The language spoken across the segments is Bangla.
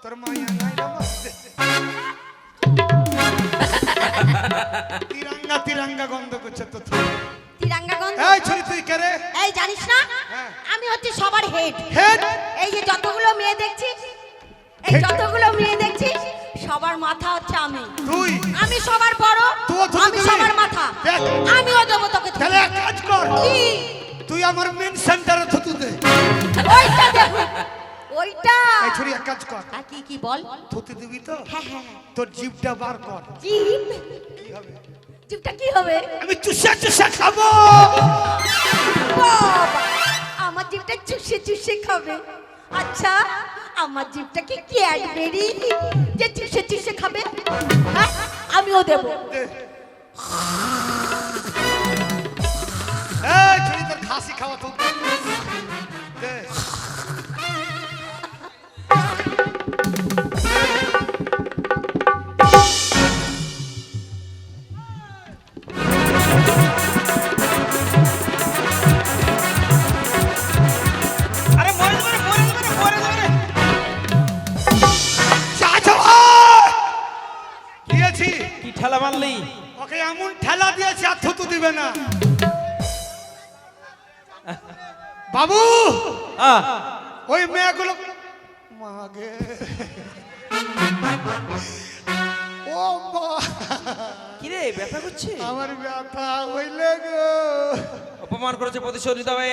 তোর মায়া নাই তিরঙ্গা তিরঙ্গা গন্ধ করছে তো তিরঙ্গা গন্ধ। এই ছড়ি তুই কে রে? এই জানিস না হ্যাঁ। আমি হচ্ছে সবার হেড। হেড? এই যে যতগুলো মেয়ে দেখছিস, এই যতগুলো মেয়ে দেখছিস সবার মাথা হচ্ছে আমি। তুই? আমি সবার বড়, তুইও থুতু আমি দিবি? সবার মাথা। দেখ। আমিও দেবো তোকে থুতু। তাহলে এক কাজ কর, কি? তুই আমার মেন সেন্টারে থুতু দে। ওইটা দেখো, ওইটা। এই ছড়ি এক কাজ কর, কি কি বল? থুতু দিবি তো? হ্যাঁ হ্যাঁ। তোর জিভটা বার কর। জিভ? কি হবে? জিভটা কি হবে? আমি চুষা চুষা খাবো। বাবা, আমার জিভটা চুষে চুষে খাবে? আচ্ছা, আমার জিভটা কি ক্যাডবেরি যে চুষে চুষে খাবে? হ্যাঁ, আমিও দেব। দে। এই ছড়ি তোর খাসি খাওয়া থুতু দে। আরে মরে যাবে মরে যাবে মরে যাবে। দিয়েছি কি ঠেলা মারলি? ওকে এমন ঠেলা দিয়েছি আর থুতু দিবে না। বাবু ওই মেয়েগুলো মাগে ও মা, কি রে ব্যথা করছে? আমার ব্যথা হইলে গো। অপমান করেছে, প্রতিশোধ নিতে হবে।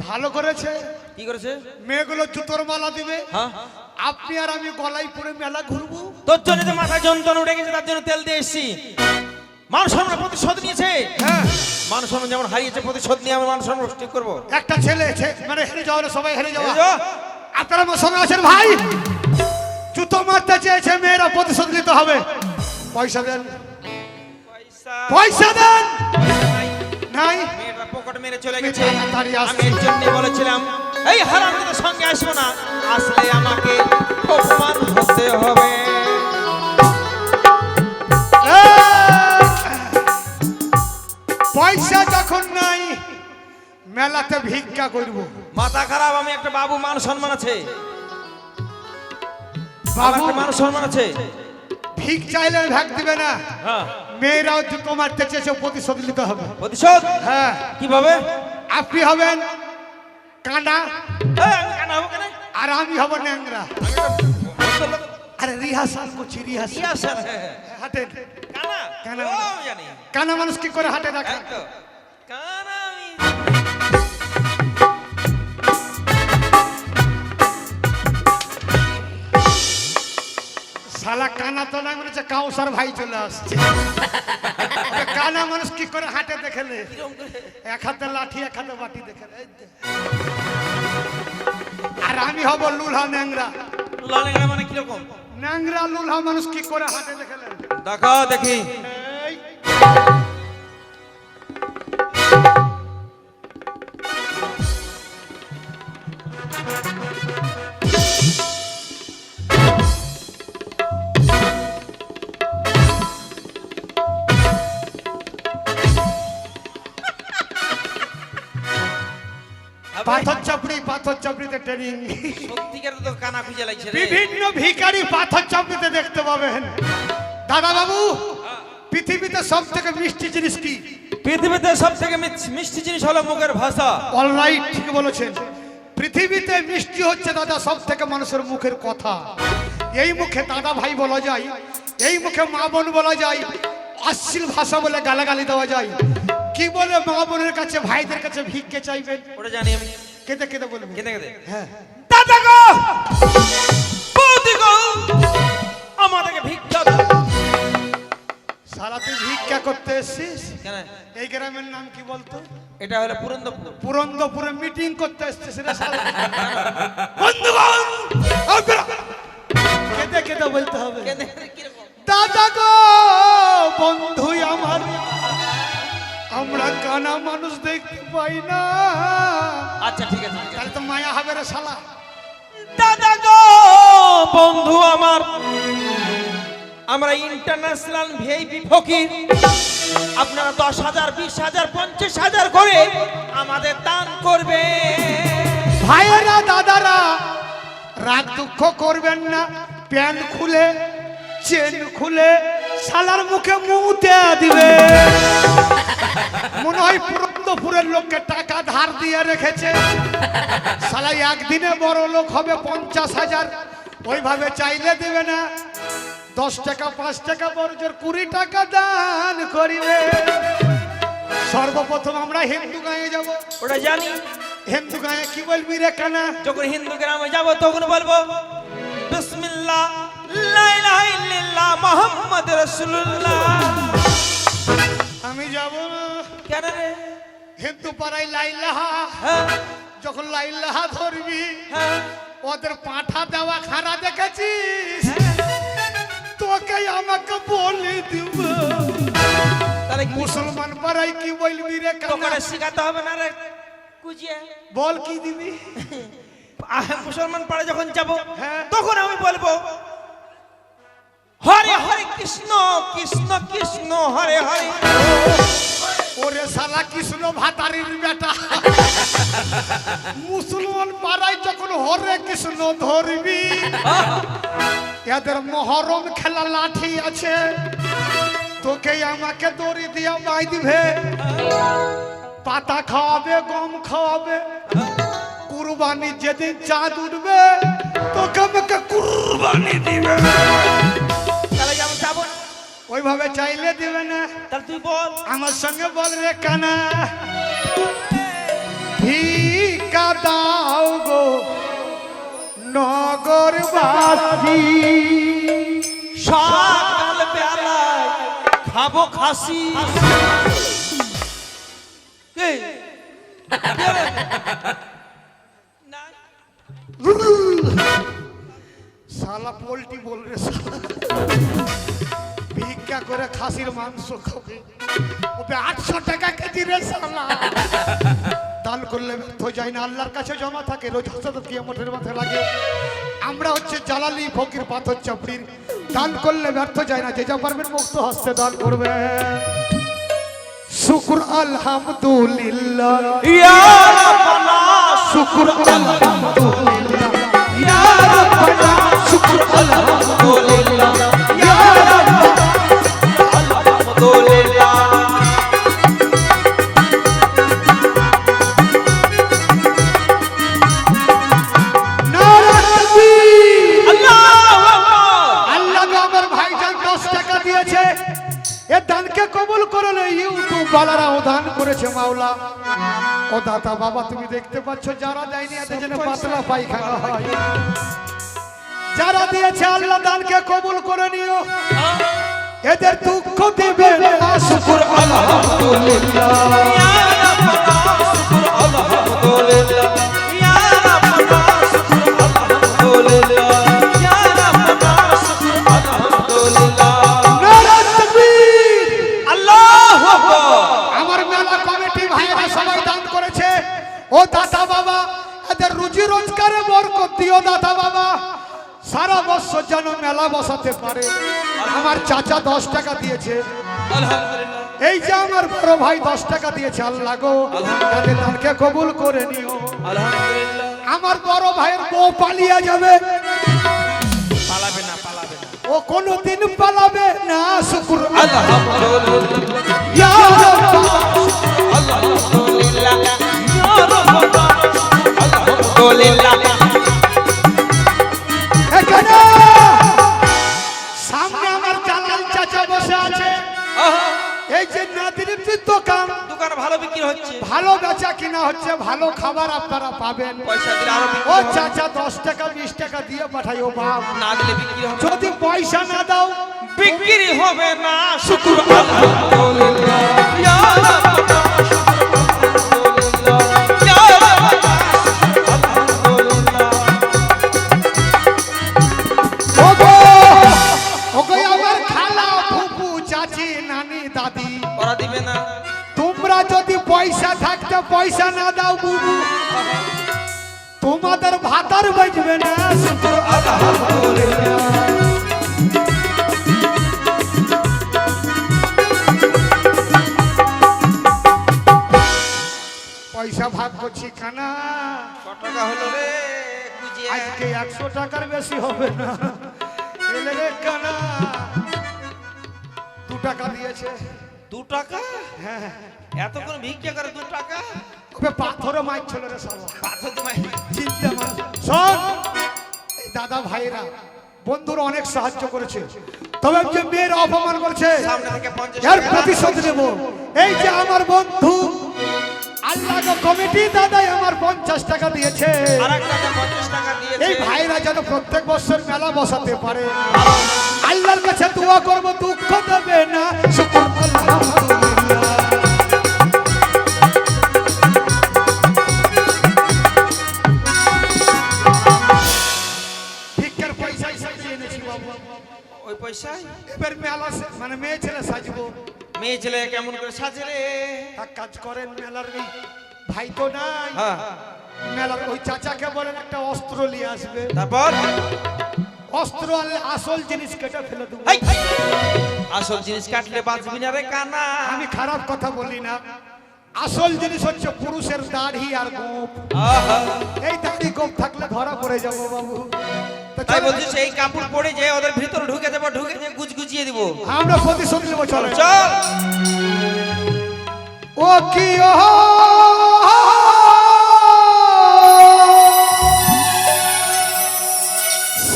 ভালো করেছে, কি করেছে? মেয়েগুলো জুতোর মালা দিবে, হ্যাঁ, আপনি আর আমি গলায় পরে মেলা ঘুরবো। তোর জন্য তো মাথায় যন্ত্রণা উঠে গেছে, তার জন্য তেল দিয়ে এসেছি। মান সম্মান প্রতিশোধ নিয়েছে। হ্যাঁ, মান সম্মান যেমন হারিয়েছে, প্রতিশোধ নিয়ে আমি মান সম্মান ঠিক করবো। একটা ছেলে মানে হেরে যাওয়া, সবাই হেরে যাওয়া। এই যো, আপনারা আমার সঙ্গে আছেন ভাই? জুতো মারতে চেয়েছে মেয়েরা, প্রতিশোধ নিতে হবে। পয়সা দেন, পয়সা পয়সা দেন। নাই। নাই? মেয়েটা পকেট মেরে চলে গেছে। তাড়াতাড়ি আসছি। আমি এর জন্য বলেছিলাম এই হারামজাদার সঙ্গে আসবো না, আসলে আমাকে অপমান হতে হবে। পয়সা যখন নাই, মেলাতে ভিক্ষা করব। মাথা খারাপ, আমি একটা বাবু, মান সম্মান আছে। বাবু আমার একটা মান সম্মান আছে। ভিক চাইলে ভাগ দিবে না। হ্যাঁ, মেয়েরাও জুতো মারতে চেয়েছে, প্রতিশোধ নিতে হবে। প্রতিশোধ হ্যাঁ, কিভাবে? আপনি হবেন কানা এই, আমি কানা হবো কেন? আর আমি হব ন্যাংরা। আরে রিহার্সাল করছি, রিহার্সাল। রিহার্সাল। হাটেন কানা? কানা। ও, জানি। কানা মানুষ কি করে হাটে রাখে? এই তো, কানা আমি। শালা কানা তো না, মনে হচ্ছে কাউসার ভাই চলে আসছে। ওকে কানা মানুষ কি করে হাটে দেখেলে? কিরম করে? এক হাতে লাঠি, এক হাতে বাটি দেখেলে। এই যে। আর আমি হব লুলহা ন্যাংরা। লালেঙ্গা মানে কিরকম? ন্যাংরা লুলহা মানুষ কি করে হাটে দেখেলেন? দেখা দেখি। এই পাথর চাপড়িতে ট্রেনিং। সত্যিকার তো কানা খুঁজে লাগছে রে। বিভিন্ন ভিখারি পাথর চাপড়িতে দেখতে পাবেন। দাদা বাবু, পৃথিবীতে সব থেকে মিষ্টি জিনিস কি? পৃথিবীতে সব থেকে মিষ্টি জিনিস হলো মুখের ভাষা। অলরাইট, ঠিক বলেছেন। পৃথিবীতে মিষ্টি হচ্ছে দাদা সব থেকে মানুষের মুখের কথা। এই মুখে দাদা ভাই বলা যায়, এই মুখে মা বোন বলা যায়, অশ্লীল ভাষা বলে গালাগালি দেওয়া যায়। কি বলে মা বোনের কাছে, ভাইদের কাছে ভিক্ষে চাইবেন? ওটা জানি আমি। কেঁদে কেঁদে বলবেন। কেঁদে কেঁদে। হ্যাঁ, দাদা গো, বৌদি গো, আমাদেরকে ভিক্ষা দাও। সারা তুই ভিক্ষা করতে এসছিস? কেন? এই গ্রামের নাম কি বলতো? এটা হলো পুরন্দরপুর। পুরন্দরপুরে মিটিং করতে এসছিস রে শালা। বন্ধুগণ, আপনারা কেঁদে কেঁদে বলতে হবে। কেঁদে কেঁদে কিরকম? দাদা গো, বন্ধু আমার, আমরা কানা মানুষ দেখতে পাই না। আচ্ছা ঠিক আছে। তাহলে তো মায়া হবে রে শালা। দাদা গো, বন্ধু আমার, আমরা ইন্টারন্যাশনাল ভিআইপি ফকির। আপনারা 10,000, 20,000, 50,000 করে আমাদের দান করবে। ভাইয়েরা, দাদারা, রাগ দুঃখ করবেন না, প্যান্ট খুলে চেন খুলে শালার মুখে মুতে দিবে। মনে হয় পুরন্দপুরের লোককে টাকা ধার দিয়ে রেখেছে, শালা একদিনে বড় লোক হবে 50,000। ওইভাবে চাইলে দেবে না। 10 টাকা 5 টাকা বড়জোর 20 টাকা দান করিবে। সর্বপ্রথম আমরা হিন্দু গাঁয়ে যাব। ওটা জানি। হিন্দু গাঁয়ে কি বলবি রে কানা? যখন হিন্দু গ্রামে যাব তখন বলবো বিসমিল্লাহ লা ইলাহা ইল্লাল্লাহ মুহাম্মদ রাসূলুল্লাহ। আমি যাব না। কেন রে? হিন্দু পাড়ায় লাইলাহা, হ্যাঁ যখন লাইলাহা ধরবি হ্যাঁ ওদের পাঁঠা দেওয়া খানা দেখেছিস? তোকে আমাকে বলে দিব। তাহলে কি মুসলমান পাড়ায় কি বলবি রে কানা? তোকে শিখাতে হবে না রে কুজিয়া? বল কি দিবি? মুসলমান পাড়া যখন যাব হ্যাঁ। তখন আমি বলবো হরে হরে কৃষ্ণ কৃষ্ণ কৃষ্ণ হরে হরে। ওরে শালা কৃষ্ণ ভাতারির বেটা, মুসলমান পাড়ায় যখন হরে কৃষ্ণ ধরবি এদের মহরম খেলা লাঠি আছে, তোকে আমাকে দড়ি দিয়ে বাঁধবে, পাতা খাওয়াবে, গম খাওয়াবে। কুরবানি যেদিন চাঁদ উঠবে তোকে আমাকে কুরবানি দিবে। তাহলে যেমন যাবো ওইভাবে চাইলে দিবে না। তাহলে তুই বল। আমার সঙ্গে বল রে কানা, ভিক্ষা দাও গো নগরবাসী, সকাল বেলায় খাবো খাসি। এই, কে রে? না, শালা পোল্ট্রি বল রে শালা। ভিক্ষা করে খাসির মাংস খাবে, ওকে 800 টাকা কেজি রে শালা। দান করলে ব্যর্থ যায় না, আল্লাহর কাছে জমা থাকে, রোজ হাসত কিয়ামতের মাথায় লাগে। আমরা হচ্ছে জালালি ফকির পাথর চাপড়ির, দান করলে ব্যর্থ যায় না। যে যা পারবেন মুক্ত হস্তে দান করবে। শুকুর আলহামদুলিল্লাহ ইয়া রাব্বানা শুকুর আলহামদুলিল্লাহ ইয়া রাব্বানা শুকুর আলহামদুলিল্লাহ ইয়া রাব্বানা আলহামদুলিল্লাহ। নারা তাকবীর। আল্লাহু আকবার। আল্লাহ আমার ভাইজান 10 টাকা দিয়েছে, এ দানকে কবুল করে নে। ইউটিউব ওয়ালারাও দান করেছে মাওলা। ও দাতা বাবা তুমি দেখতে পাচ্ছ, যারা দেয়নি এদের জন্য পাতলা পায়খানা হয়। যারা দিয়েছে আল্লাহ দানকে কবুল করে নিও, এদের দুঃখ দেবে না। শুকর আলহামদুলিল্লাহ ইয়া রাব্বানা শুকর আলহামদুলিল্লাহ। ইয়া রাব্বানা শুকর আলহামদুলিল্লাহ। ইয়া রাব্বানা শুকর আলহামদুলিল্লাহ। নারা তাকবীর। আল্লাহু আকবার। আমার মেলা কমিটি ভাইরা সবাই দান করেছে। ও দাতা বাবা এদের রুজি রোজগারে বরকত দিও দাতা বাবা, সারা বছর যেন মেলা বসাতে পারে। আমার চাচা 10 টাকা দিয়েছে, আলহামদুলিল্লাহ। এই যে আমার বড় ভাই 10 টাকা দিয়েছে। আল্লাহ গো তাদের দানকে কবুল করে নিও। আলহামদুলিল্লাহ। আমার বড় ভাইয়ের বউ পালিয়ে যাবে, পালাবে না পালাবে না। ও কোনোদিন পালাবে না। শুকর আলহামদুলিল্লাহ। ইয়া রাব্বানা আলহামদুলিল্লাহ। ইয়া রাব্বানা আলহামদুলিল্লাহ। এখানে সামনে আমার জালাল চাচা বসে আছে। আহা, এই যে নাদিরের দোকান, দোকান ভালো বিক্রি হচ্ছে, ভালো বেচা কিনা হচ্ছে, ভালো খাবার আপনারা পাবেন। পয়সা দিলে আরো ও বিক্রি হবে। চাচা 10 টাকা 20 টাকা দিয়ে পাঠাই। ও বাপ, না দিলে বিক্রি হবে না। যদি পয়সা না দাও বিক্রি হবে না। শুকর আলহামদুলিল্লাহ। ইয়া রাব্বানা শুকর আলহামদুলিল্লাহ। ইয়া রাব্বানা শুকর আলহামদুলিল্লাহ। ওগো ওগো আমার খালা ফুপু চাচি নানি দাদি, ওরা দিবে না। তোমরা যদি পয়সা থাকতে পয়সা না দাও বুবু, তোমাদের ভাতার বাজবে না। শুকর আলহামদুলিল্লাহ। পয়সা ভাগ করছি কানা, কত টাকা হলো রে কুজিয়া? আজকে 100 টাকার বেশি হবে না। এলে রে কানা 2 টাকা দিয়েছে। 2 টাকা? হ্যাঁ এতক্ষণ ভিক্ষা করে 2 টাকা? ওকে পাথরে মাইর ছিল রে শালা। পাথর তোমায় চিন্তা মার। শোন এই দাদা ভাইরা বন্ধুরা অনেক সাহায্য করেছে, তবে যে মেয়ের অপমান করছে সামনে থেকে 50 এর টাকা প্রতিশোধ নেব। এই যে আমার বন্ধু আল্লাহ কমিটি দাদাই আমার 50 টাকা দিয়েছে। আরেক দাদা 50 টাকা দিয়েছে। এই ভাইরা যেন প্রত্যেক বছর মেলা বসাতে পারে। আল্লাহর কাছে দোয়া করব দুঃখ দেবে না। শুকর আলহামদুলিল্লাহ। ভিক্ষার পয়সা সাজিয়ে এনেছি বাবু। ওই পয়সায় এবার মেলা মানে মেয়ে ছেলে সাজবো। মেয়ে ছেলে কেমন করে সাজে রে? এক কাজ করেন, মেলার এই ভাই তো নাই, হ্যাঁ মেলার ওই চাচাকে বলেন একটা অস্ত্র নিয়ে আসবে। তারপর অস্ত্র আনলে আসল জিনিস কেটে ফেলে দেবো। হাই! আসল জিনিস কাটলে বাঁচবি না রে কানা। আমি খারাপ কথা বলি না, আসল জিনিস হচ্ছে পুরুষের দাড়ি আর গোপ। আহা! এই দাড়ি গোপ থাকলে ধরা পড়ে যাবো বাবু। তো তাই চলো, বলছিস এই কাপড় পরে যে ওদের ভিতর ঢুকে দেবো, ঢুকে যে গুজগুজিয়ে দিব। আমরা প্রতিশোধ নেবো। চলো চল। ও কি ও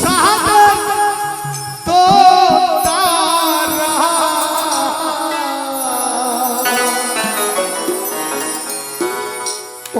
সাহাদাত তো তারা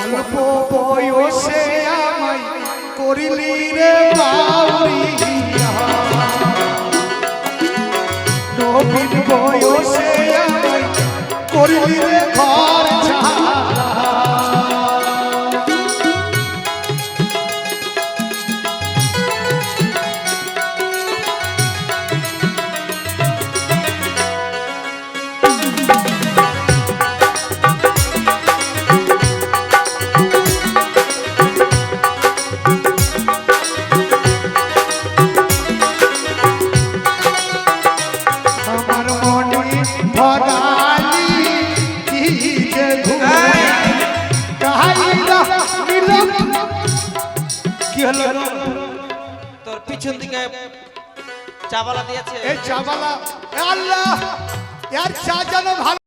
অল্প বয়সে আমায় করিলি রে বাউরিয়া, নবীন বয়সে আমায় করিলি রে ঘর ছাড়া। আমার মনে ভরালি কি যে ঘুরে কাহিলা মিলন। কি হলো? তোর পিছন দিকে চাবালা দিয়েছে। এই চাবালা, এ আল্লাহ, এর চা যেন ভালো